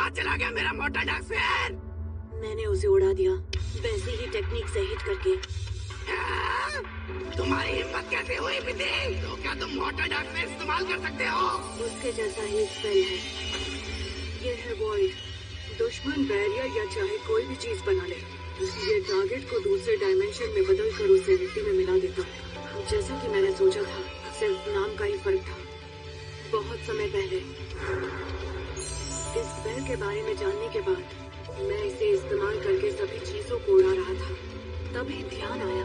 कहाँ चला गया मेरा मोटा डार्क स्फीयर? मैंने उसे उड़ा दिया, वैसे ही टेक्निक से हिट करके। तुम्हारी हिम्मत कैसे हुई बिंदी? तो क्या तुम मोटा डार्क स्फीयर इस्तेमाल कर सकते हो? उसके जैसा ही स्पेल है। ये है वॉइड। दुश्मन बैरियर या चाहे कोई भी चीज बना ले, ये टारगेट को दूसरे डायमेंशन में बदल कर उसे मिट्टी में मिला देता है। जैसा कि मैंने सोचा था, सिर्फ नाम का ही फर्क था। बहुत समय पहले इस स्पेल के बारे में जानने के बाद मैं इसे इस्तेमाल करके सभी चीजों को उड़ा रहा था। तभी ध्यान आया,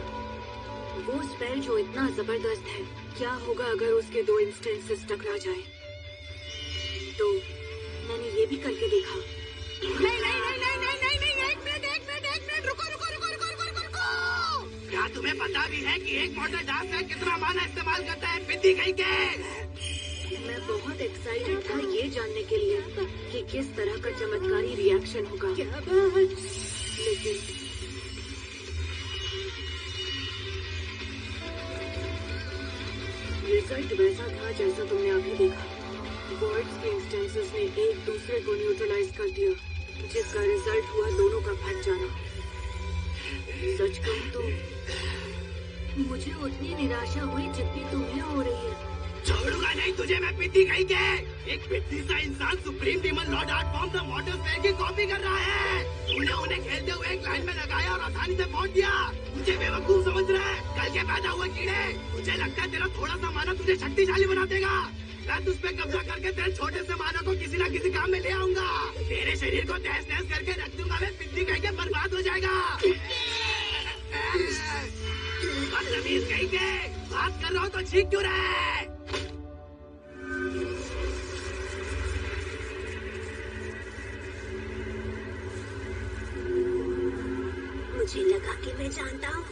वो स्पेल जो इतना जबरदस्त है, क्या होगा अगर उसके 2 इंस्टेंसेस टकरा जाए? तो मैंने ये भी करके देखा। नहीं, एक मिनट, रुको। क्या तुम्हें पता भी है कि एक मोटा डार्क स्फीयर कितना माना इस्तेमाल करता है बिंदी कहीं के? मैं बहुत एक्साइटेड था ये जानने के लिए कि किस तरह का चमत्कारी रिएक्शन होगा। लेकिन रिजल्ट वैसा था जैसा तुमने अभी देखा। वर्ड्स के इंस्टेंसेस ने एक दूसरे को न्यूट्रलाइज कर दिया, जिसका रिजल्ट हुआ दोनों का फट जाना। सच कहूं तो मुझे उतनी निराशा हुई जितनी तुम्हें हो रही है। छोड़ूंगा नहीं तुझे मैं बिंदी कहीं के। एक बिंदी सा इंसान supreme demon Lord art form the motor sphere की कॉपी कर रहा है। तूने उन्हें खेलते हुए एक लाइन में लगाया और आसानी से पहुंच दिया। मुझे बेवकूफ समझ रहा है? कल के पैदा हुए कीड़े, मुझे लगता है तेरा थोड़ा सा माना तुझे शक्तिशाली बना देगा। मैं तुझ पे कब्जा करके तेरे छोटे से माना को किसी न किसी काम में ले आऊंगा। तेरे शरीर को तहस नहस करके रख दूंगा मैं, बिंदी कहीं के बर्बाद हो जाएगा। बदतमीज कहीं के, बात कर रहा हूँ तो चीख क्यों रहा है? मुझे लगा कि मैं जानता हूँ,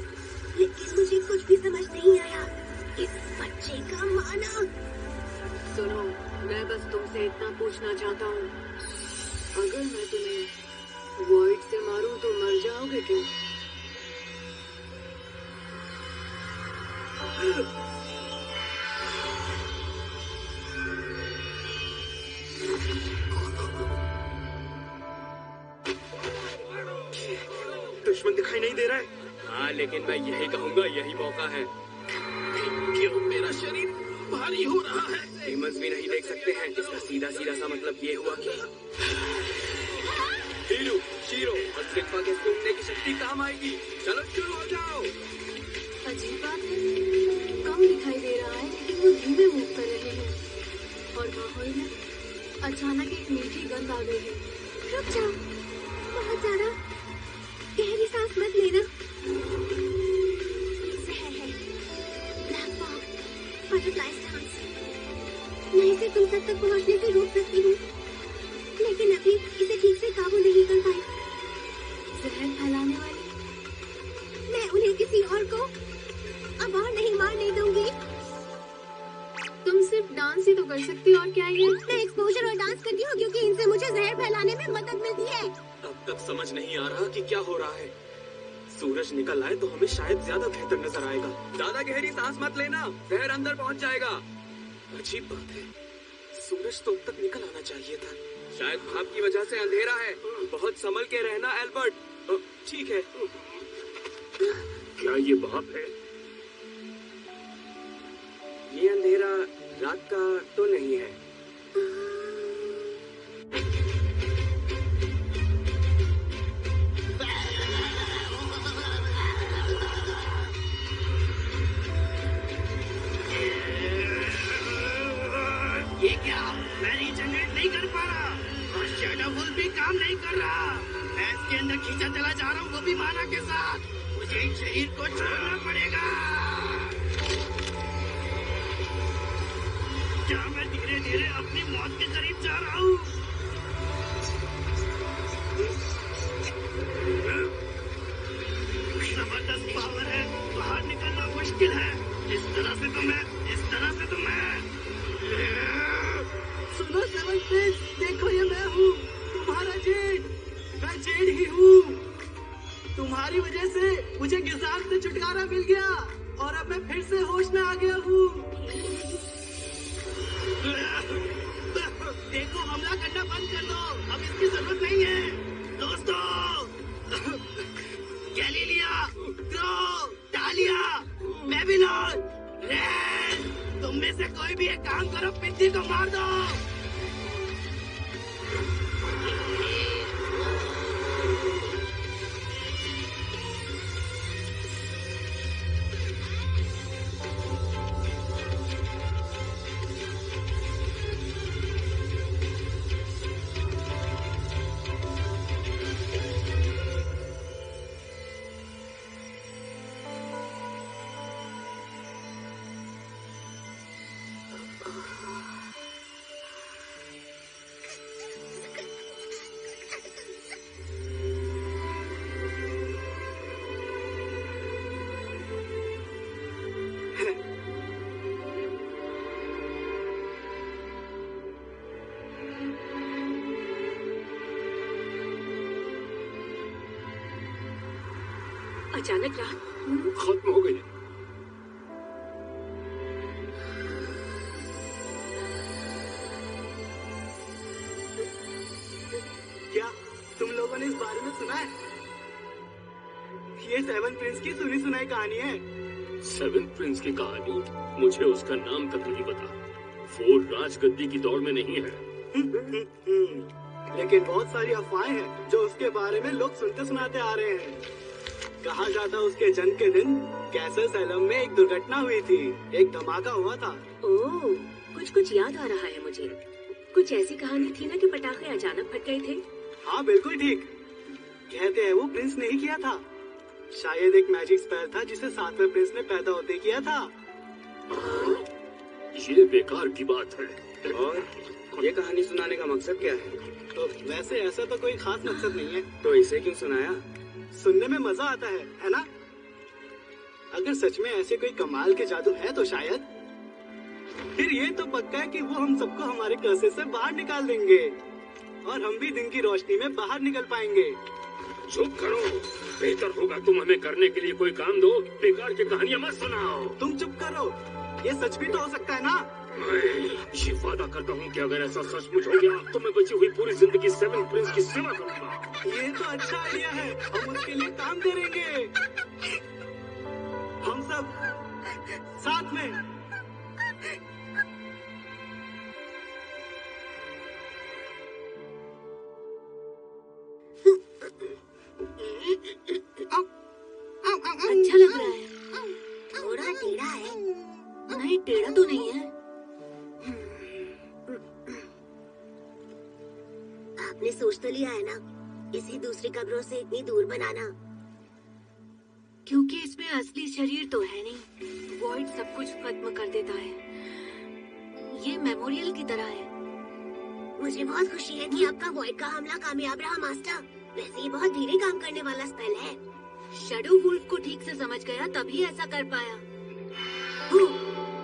लेकिन मुझे कुछ भी समझ नहीं आया। इस बच्चे का माना। सुनो, मैं बस तुमसे इतना पूछना चाहता हूँ, अगर मैं तुम्हें वॉइड से मारूं तो मर जाओगे क्या? दुश्मन दिखाई नहीं दे रहा है। हाँ, लेकिन मैं यही कहूँगा, यही मौका है। क्यों मेरा शरीर भारी हो रहा है? डीमंस भी नहीं देख सकते हैं। इसका सीधा सीधा सा मतलब ये हुआ कि हीरू, शीरो और सिल्फा के सूंघने की शक्ति काम आएगी। चलो शुरू हो जाओ। अजीब बात है, कम दिखाई दे रहा है लेकिन वो धीमे मूव कर रहे हैं। और माहौल में अचानक एक मीठी गंध आ गई है। रुक जाओ, बहुत ज्यादा गहरी सांस मत लेना। जहर है, ब्लैक फॉग, बटरफ्लाई स्टांस। मैं इसे तुम तक पहुंचने से रोक सकती हूँ, लेकिन अभी इसे ठीक से काबू नहीं कर पाई। जहर फैलाने वाली, मैं उन्हें किसी और को अब और नहीं मारने दूंगी। तुम सिर्फ डांस ही तो कर सकती हो, और क्या है? मैं एक्सपोजर और डांस करती हूँ क्योंकि इनसे मुझे जहर फैलाने में मदद मिलती है। अब तक समझ नहीं आ रहा कि क्या हो रहा है। सूरज निकल आए तो हमें शायद ज्यादा बेहतर नजर आएगा। ज्यादा गहरी सांस मत लेना, जहर अंदर पहुंच जाएगा। अजीब बात है, सूरज तो अब तक निकल आना चाहिए था। शायद भाप की वजह से अंधेरा है। बहुत संभल के रहना एल्बर्ट। ठीक है। क्या ये भाप है? ये अंधेरा रात का तो नहीं है। ये क्या? मैं रीजनरेट नहीं कर पा रहा और शैडो वुल्फ भी काम नहीं कर रहा। मैं इसके अंदर खींचा चला जा रहा हूँ, वो भी माना के साथ। मुझे इस शरीर को छोड़ना पड़ेगा। क्या मैं धीरे धीरे अपनी मौत के करीब जा रहा हूँ? जबरदस्त पावर है, बाहर निकलना मुश्किल है। इस तरह से तो मैं सुनो सेवन प्रिंस, देखो ये मैं हूँ, तुम्हारा जेड। मैं जेड ही हूँ। तुम्हारी वजह से मुझे गिजाक से छुटकारा मिल गया और अब मैं फिर से होश में आ गया हूँ। देखो, हमला करना बंद कर दो। अब इसकी जरूरत काम करो, पिद्दी को मार दो। अचानक रात खत्म हो गई। क्या तुम लोगों ने इस बारे में सुना है? ये सेवन प्रिंस की सुनी सुनाई कहानी है। सेवन प्रिंस की कहानी? मुझे उसका नाम तक नहीं पता। वो राजगद्दी की दौड़ में नहीं है। लेकिन बहुत सारी अफवाहें हैं जो उसके बारे में लोग सुनते सुनाते आ रहे हैं। कहा जाता उसके जन्म के दिन कैसर सैलम में एक दुर्घटना हुई थी। एक धमाका हुआ था। ओह, कुछ याद आ रहा है मुझे। कुछ ऐसी कहानी थी ना कि पटाखे अचानक फट गए थे। हाँ बिल्कुल ठीक। कहते हैं वो प्रिंस ने ही किया था। शायद एक मैजिक स्पेल था जिसे सातवें प्रिंस ने पैदा होते किया था। ये बेकार की बात है। और ये कहानी सुनाने का मकसद क्या है? तो वैसे ऐसा तो कोई खास मकसद नहीं है। तो इसे क्यों सुनाया? सुनने में मजा आता है ना? अगर सच में ऐसे कोई कमाल के जादू है तो शायद फिर ये तो पक्का है कि वो हम सबको हमारे कर्से से बाहर निकाल देंगे और हम भी दिन की रोशनी में बाहर निकल पाएंगे। चुप करो। बेहतर होगा तुम हमें करने के लिए कोई काम दो। बेकार की कहानियां मत सुनाओ। तुम चुप करो। ये सच भी तो हो सकता है ना? मैं ये वादा करता हूँ कि अगर ऐसा सचमुच हो गया तो मैं बची हुई पूरी जिंदगी सेवन प्रिंस की सेवा करूंगा। ये तो अच्छा आइडिया है। हम उसके लिए काम करेंगे। हम सब साथ में। अच्छा लग रहा है। थोड़ा टेढ़ा है। नहीं, टेढ़ा तो नहीं है। आपने सोच तो लिया है ना इसे दूसरी कब्रों से इतनी दूर बनाना? क्योंकि इसमें असली शरीर तो है नहीं। वॉइड सब कुछ खत्म कर देता है। ये मेमोरियल की तरह है। मुझे बहुत खुशी है कि आपका वॉइड का हमला कामयाब रहा मास्टर। वैसे ये बहुत धीरे काम करने वाला स्पेल है। शैडो वुल्फ को ठीक से समझ गया तभी ऐसा कर पाया।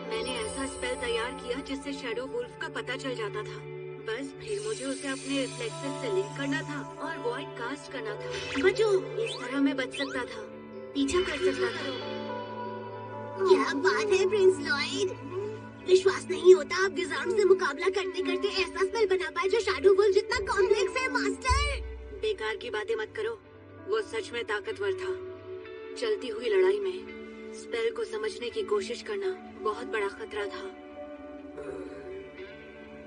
मैंने ऐसा स्पेल तैयार किया जिससे शैडो वुल्फ का पता चल जाता था। बस फिर मुझे उसे अपने रिफ्लेक्सेस से लिंक करना था और वॉइड कास्ट करना था। बचो, इस तरह मैं बच सकता था, पीछा कर सकता था। क्या बात है प्रिंस लॉयड। विश्वास नहीं होता आप गिजार्ड से मुकाबला करते करते ऐसा स्पेल बना पाए जो शैडो वुल्फ जितना कॉम्प्लेक्स है मास्टर। बेकार की बातें मत करो। वो सच में ताकतवर था। चलती हुई लड़ाई में स्पेल को समझने की कोशिश करना बहुत बड़ा खतरा था।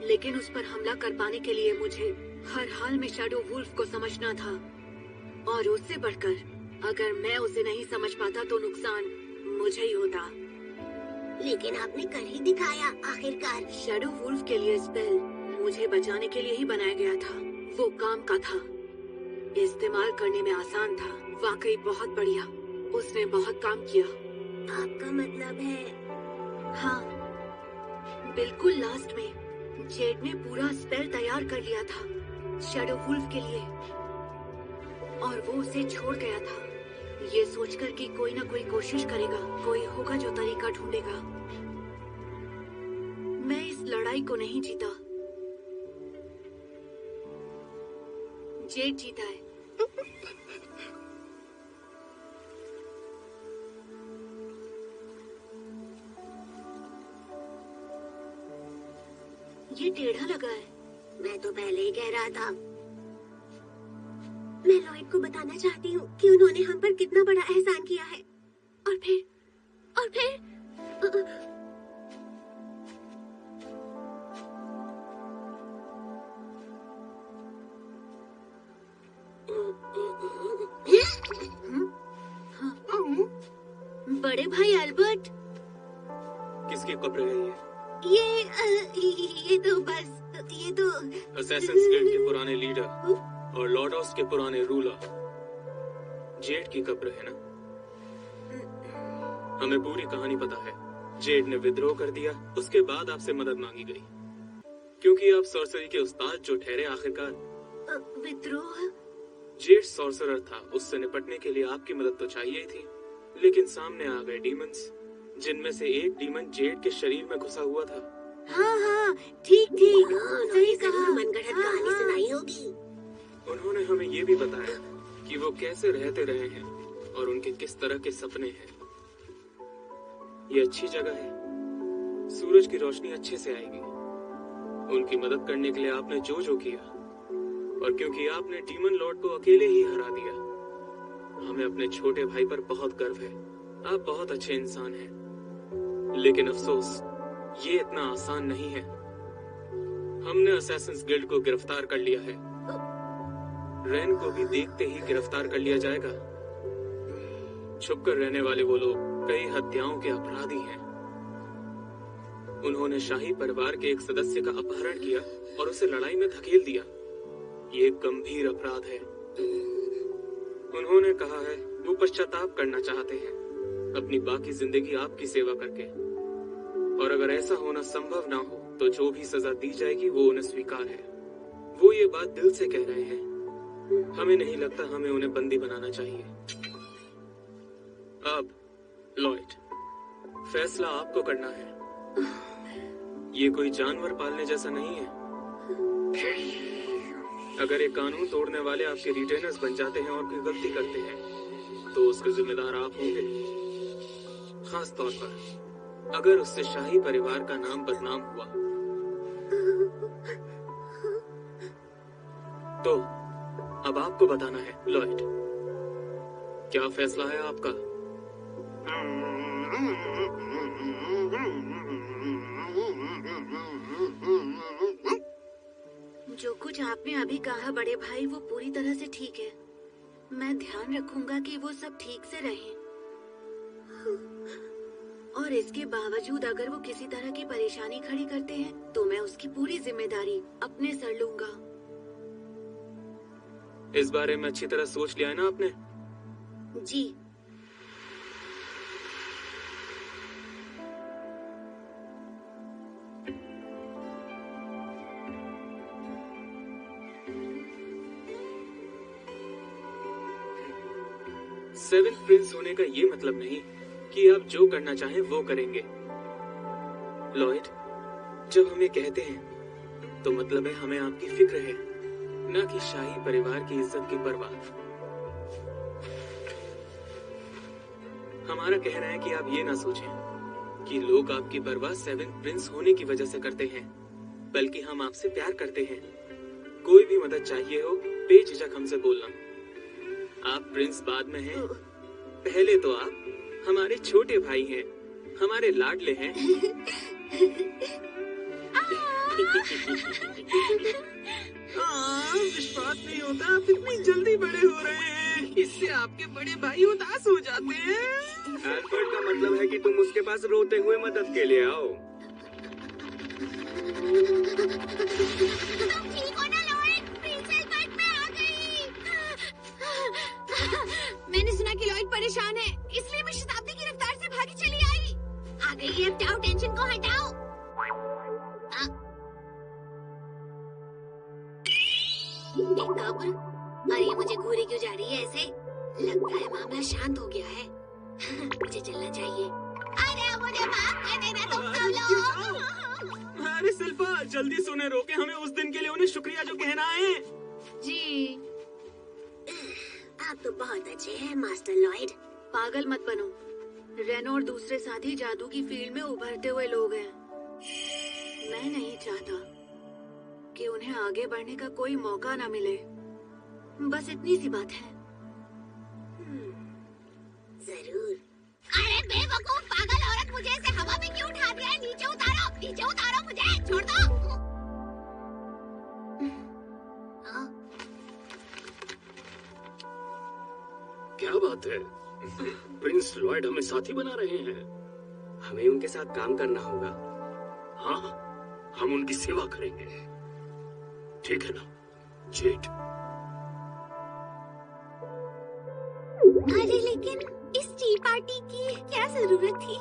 लेकिन उस पर हमला कर पाने के लिए मुझे हर हाल में शैडो वुल्फ को समझना था। और उससे बढ़कर अगर मैं उसे नहीं समझ पाता तो नुकसान मुझे ही होता। लेकिन आपने कर ही दिखाया आखिरकार। शैडो वुल्फ के लिए स्पेल मुझे बचाने के लिए ही बनाया गया था। वो काम का था, इस्तेमाल करने में आसान था। वाकई बहुत बढ़िया। उसने बहुत काम किया। आपका मतलब है? हाँ, बिल्कुल लास्ट में जेड ने पूरा स्पेल तैयार कर लिया था शैडो वुल्फ के लिए और वो उसे छोड़ गया था ये सोचकर कि कोई ना कोई कोशिश करेगा, कोई होगा जो तरीका ढूंढेगा। मैं इस लड़ाई को नहीं जीता, जेड जीता है। ये टेढ़ा लगा है। मैं तो पहले ही कह रहा था। मैं लॉयड को बताना चाहती हूँ कि उन्होंने हम पर कितना बड़ा एहसान किया है। और फिर ये तो असैसिन्स गिल्ड के पुराने लीडर और लॉर्डोस के पुराने रूलर जेड की कब्र है ना? हमें पूरी कहानी पता है। जेड ने विद्रोह कर दिया, उसके बाद आपसे मदद मांगी गई क्योंकि आप सॉर्सरी के उस्ताद जो ठहरे आखिरकार। विद्रोह? जेड सॉर्सरर था, उससे निपटने के लिए आपकी मदद तो चाहिए ही थी, लेकिन सामने आ गए डीमंस, जिनमें से एक डीमन जेड के शरीर में घुसा हुआ था। हाँ, ठीक सही कहा। मनगढ़ंत कहानी सुनाई होगी। उन्होंने हमें ये भी बताया कि वो कैसे रहते रहे हैं और उनके किस तरह के सपने हैं। ये अच्छी जगह है, सूरज की रोशनी अच्छे से आएगी। उनकी मदद करने के लिए आपने जो किया, और क्योंकि आपने डीमन लॉर्ड को अकेले ही हरा दिया, हमें अपने छोटे भाई पर बहुत गर्व है। आप बहुत अच्छे इंसान हैं, लेकिन अफसोस ये इतना आसान नहीं है। हमने असैसिन्स गिल्ड को गिरफ्तार कर लिया है। रेन को भी देखते ही गिरफ्तार कर लिया जाएगा। छुपकर रहने वाले वो लोग कई हत्याओं के अपराधी हैं। उन्होंने शाही परिवार के एक सदस्य का अपहरण किया और उसे लड़ाई में धकेल दिया। ये एक गंभीर अपराध है। उन्होंने कहा है वो पश्चाताप करना चाहते हैं, अपनी बाकी जिंदगी आपकी सेवा करके, और अगर ऐसा होना संभव ना हो तो जो भी सजा दी जाएगी वो उन्हें स्वीकार है। वो ये बात दिल से कह रहे हैं। हमें नहीं लगता हमें उन्हें बंदी बनाना चाहिए। अब लॉयड, फैसला आपको करना है। ये कोई जानवर पालने जैसा नहीं है। अगर ये कानून तोड़ने वाले आपके रिटेनर्स बन जाते हैं और कोई गलती करते हैं तो उसके जिम्मेदार आप होंगे। खास तौर पर अगर उससे शाही परिवार का नाम बदनाम हुआ तो अब आपको बताना है लॉयड, क्या फैसला है आपका? जो कुछ आपने अभी कहा बड़े भाई, वो पूरी तरह से ठीक है। मैं ध्यान रखूंगा कि वो सब ठीक से रहें। और इसके बावजूद अगर वो किसी तरह की परेशानी खड़ी करते हैं तो मैं उसकी पूरी जिम्मेदारी अपने सर लूंगा। इस बारे में अच्छी तरह सोच लिया है ना आपने? जी। सेवेंथ प्रिंस होने का ये मतलब नहीं कि आप जो करना चाहें वो करेंगे। लॉयड, जब हमें कहते हैं तो मतलब है हमें आपकी फिक्र है, न कि शाही परिवार की इज्जत की परवाह। हमारा कहना है कि आप ये ना सोचें कि लोग आपकी परवाह सेवेंथ प्रिंस होने की वजह से करते हैं, बल्कि हम आपसे प्यार करते हैं। कोई भी मदद चाहिए हो बेझिझक हमसे बोलना। आप प्रिंस बाद में हैं, पहले तो आप हमारे छोटे भाई हैं, हमारे लाडले हैं। विश्वास नहीं होता आप इतनी जल्दी बड़े हो रहे हैं। इससे आपके बड़े भाई उदास हो जाते हैं। एल्बर्ट का मतलब है कि तुम उसके पास रोते हुए मदद के लिए आओ। तुम ठीक हो ना लॉयड? प्रिंसेस बट मैं आ गई। मैंने सुना कि लॉयड परेशान है, इसलिए मैं शताब्दी की रफ्तार से भागी चली आई। आ गई, अब जाओ, टेंशन को हटाओ। अरे मुझे घूरी क्यों जा रही है ऐसे? लगता है मामला शांत हो गया है। मुझे चलना चाहिए। अरे मुझे माफ कर देना तुम सब लोग। अरे शिल्पा, जल्दी सोने रोके हमें उस दिन के लिए उन्हें शुक्रिया जो कहना है। जी। आप तो बहुत अच्छे हैं मास्टर लॉयड। पागल मत बनो। रेनो और दूसरे साथी जादू की फील्ड में उभरते हुए लोग हैं। मैं नहीं चाहता कि उन्हें आगे बढ़ने का कोई मौका ना मिले। बस इतनी सी बात है। जरूर। अरे बेवकूफ पागल औरत, मुझे ऐसे हवा में क्यों उठा दिया है? नीचे उतारो मुझे, छोड़ दो। क्या बात है? प्रिंस लॉयड हमें साथी बना रहे हैं। हमें उनके साथ काम करना होगा। हाँ, हम उनकी सेवा करेंगे, ठीक है ना जेड? अरे लेकिन इस टी पार्टी की क्या जरूरत थी?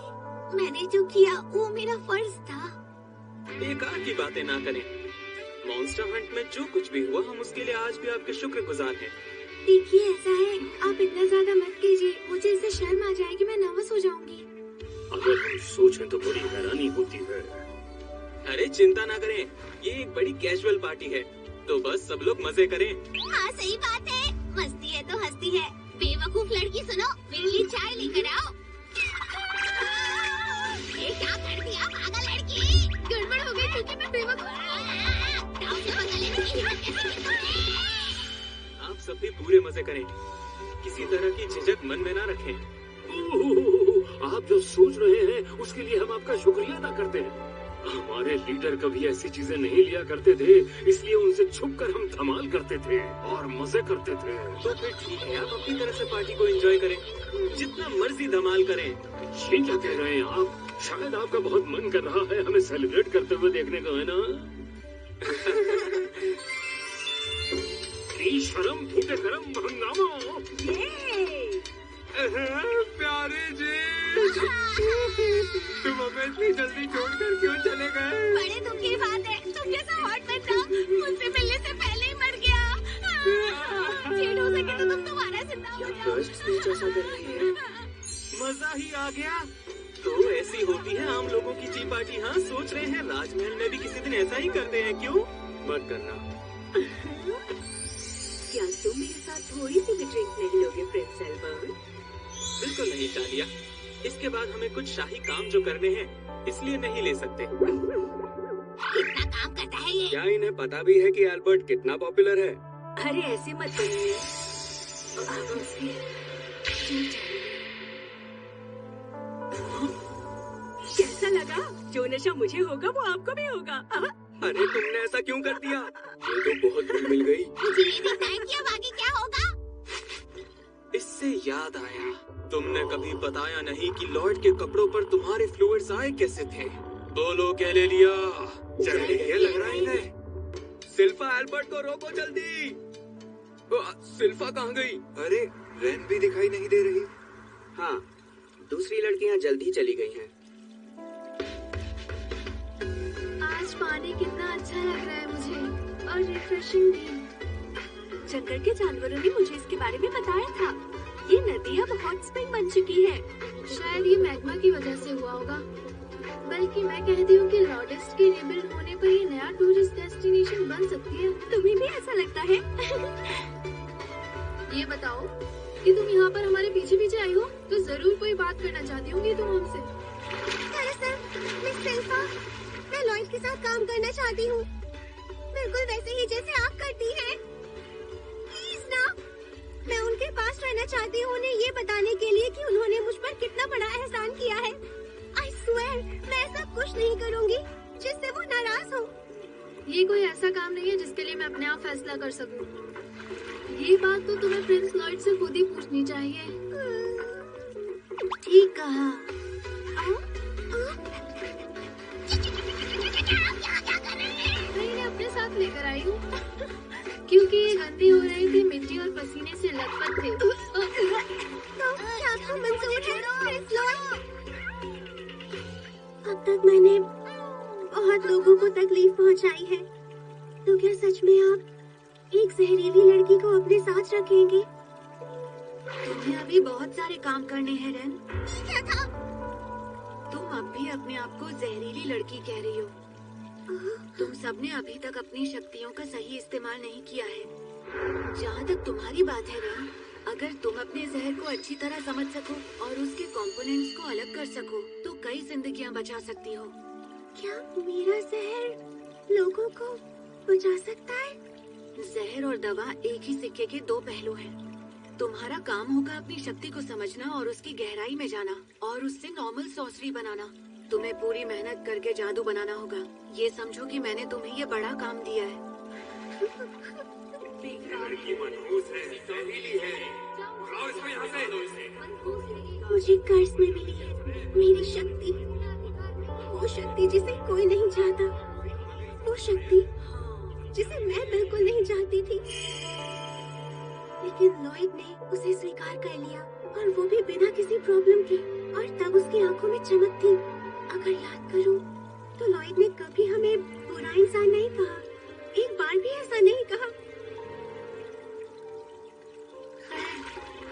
मैंने जो किया वो मेरा फर्ज था। बेकार की बातें ना करें। मॉन्स्टर हंट में जो कुछ भी हुआ हम उसके लिए आज भी आपके शुक्रगुजार हैं। देखिए ऐसा है, आप इतना ज्यादा मत कीजिए, मुझे इससे शर्म आ जाएगी, मैं नर्वस हो जाऊंगी। अगर हम सोचें तो बड़ी हैरानी होती है। अरे चिंता ना करें, ये एक बड़ी कैजुअल पार्टी है, तो बस सब लोग मजे करें। हाँ सही बात है, मस्ती है तो हंसती है। बेवकूफ लड़की सुनो, मेरे लिए चाय लेकर आओ। ये क्या कर दिया पागल लड़की? गड़बड़ हो गई क्योंकि मैं बेवकूफ। ताऊ से पंगा लेने की हिम्मत कैसे की तुमने? आप सब भी पूरे मजे करें, किसी तरह की झिझक मन में ना रखें। आप जो सोच रहे हैं उसके लिए हम आपका शुक्रिया अदा करते हैं। हमारे लीडर कभी ऐसी चीजें नहीं लिया करते थे, इसलिए उनसे छुपकर हम धमाल करते थे और मजे करते थे। तो फिर ठीक है, आप अपनी तरफ से पार्टी को एंजॉय करें, जितना मर्जी धमाल करें। ये क्या कह रहे हैं आप? शायद आपका बहुत मन कर रहा है हमें सेलिब्रेट करते हुए देखने को, है ना? शर्म फूटे गरम हंगामा। प्यारे जी, तुम हमें इतनी जल्दी छोड़कर क्यों चले गए? बड़े दुख की बात है, तुम जैसा हॉट बंदा मुझसे मिलने से पहले ही मर गया। जेड हो सके तो तुम दोबारा जिंदा हो जाओ। ऐसा कर रही है, मजा ही आ गया। तो ऐसी होती है आम लोगों की टी पार्टी। हाँ, सोच रहे हैं राजमहल में भी किसी दिन ऐसा ही करते हैं, क्यों? मत करना। क्या तुम मेरे साथ थोड़ी सी भी ड्रिंक नहीं लोगे प्रिंस एल्बर्ट? बिल्कुल नहीं टालिया, इसके बाद हमें कुछ शाही काम जो करने हैं, इसलिए नहीं ले सकते। कितना काम करता है ये? क्या इन्हें पता भी है कि एल्बर्ट कितना पॉपुलर है? अरे ऐसे मत करिए, आप मुझसे कैसा लगा? जो नशा मुझे होगा वो आपको भी होगा। अरे तुमने ऐसा क्यों कर दिया? ये तो बहुत भूल मिल गई। मुझे ये देखना है कि अब आगे क्या होगा। इससे याद आया, तुमने कभी बताया नहीं कि लॉर्ड के कपड़ों पर तुम्हारे फ्लूइड्स आए कैसे थे? बोलो क्या ले लिया? जल्दी ये लग रहा है इन्हें। सिल्फा, एल्बर्ट को रोको जल्दी। सिल्फा कहाँ गई? अरे रेन भी दिखाई नहीं दे रही। हाँ, दूसरी लड़कियाँ जल्दी चली गई हैं। आज पानी कितना अच्छा लग रहा है मुझे, और रिफ्रेशिंग भी। जंगल के जानवरों ने मुझे इसके बारे में बताया था। ये नदी अब हॉट स्प्रिंग बन चुकी है। शायद ये मैग्मा की वजह से हुआ होगा। बल्कि मैं कहती हूँ कि लॉर्डेस्ट के रिबिल्ड होने पर ये नया टूरिस्ट डेस्टिनेशन बन सकती है। तुम्हें भी ऐसा लगता है? ये बताओ कि तुम यहाँ पर हमारे पीछे पीछे आई हो तो जरूर कोई बात करना चाहती होगी तुम हमसे। दरअसल मिस सिल्फा, मैं लॉयड के साथ काम करना चाहती हूँ, बिल्कुल वैसे ही जैसे आप करती हैं। प्लीज ना, मैं उनके पास रहना चाहती हूँ, उन्हें ये बताने के लिए कि उन्होंने मुझ पर कितना बड़ा एहसान किया है। आई स्वेयर, मैं ऐसा कुछ नहीं करूँगी जिससे वो नाराज हो। ये कोई ऐसा काम नहीं है जिसके लिए मैं अपने आप फैसला कर सकूँ। ये बात तो तुम्हें प्रिंस लॉयड से खुद ही पूछनी चाहिए। ठीक कहा। मैं इन्हें अपने साथ लेकर आई हूँ क्योंकि ये गंदी हो रही थी, मिट्टी और पसीने से लथपथ थे। तो क्या आपको मंजूर है प्रिंस लॉयड? अब तक मैंने बहुत लोगों को तकलीफ पहुँचाई है, तो क्या सच में आप एक जहरीली लड़की को अपने साथ रखेंगे? तुम्हें अभी बहुत सारे काम करने हैं रेन। क्या था? तुम अब भी अपने आप को जहरीली लड़की कह रही हो। तुम सबने अभी तक अपनी शक्तियों का सही इस्तेमाल नहीं किया है। जहाँ तक तुम्हारी बात है रेन, अगर तुम अपने जहर को अच्छी तरह समझ सको और उसके कंपोनेंट्स को अलग कर सको, तो कई जिंदगियाँ बचा सकती हो। क्या मेरा जहर लोगों को बचा सकता है? जहर और दवा एक ही सिक्के के दो पहलू हैं। तुम्हारा काम होगा अपनी शक्ति को समझना और उसकी गहराई में जाना और उससे नॉर्मल सॉर्सरी बनाना। तुम्हें पूरी मेहनत करके जादू बनाना होगा। ये समझो कि मैंने तुम्हें ये बड़ा काम दिया है। मुझे कर्ज में मिली है मेरी शक्ति, वो शक्ति जिसे कोई नहीं चाहता। वो शक्ति जिसे मैं बिल्कुल नहीं चाहती थी, लेकिन लॉयड ने उसे स्वीकार कर लिया, और वो भी बिना किसी प्रॉब्लम के। और तब उसकी आंखों में चमक थी। अगर याद करूं तो लॉयड ने कभी हमें बुरा इंसान नहीं कहा, एक बार भी ऐसा नहीं कहा।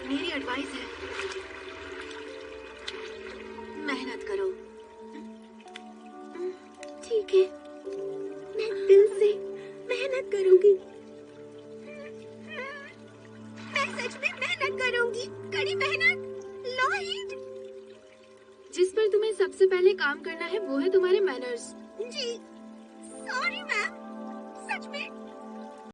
मेरी एडवाइस है, मेहनत करो। ठीक है, मैं दिल से मेहनत करूंगी। मैं सच में मेहनत करूंगी, कड़ी मेहनत। लॉयड, जिस पर तुम्हें सबसे पहले काम करना है वो है तुम्हारे मैनर्स। जी सॉरी मैम, सच में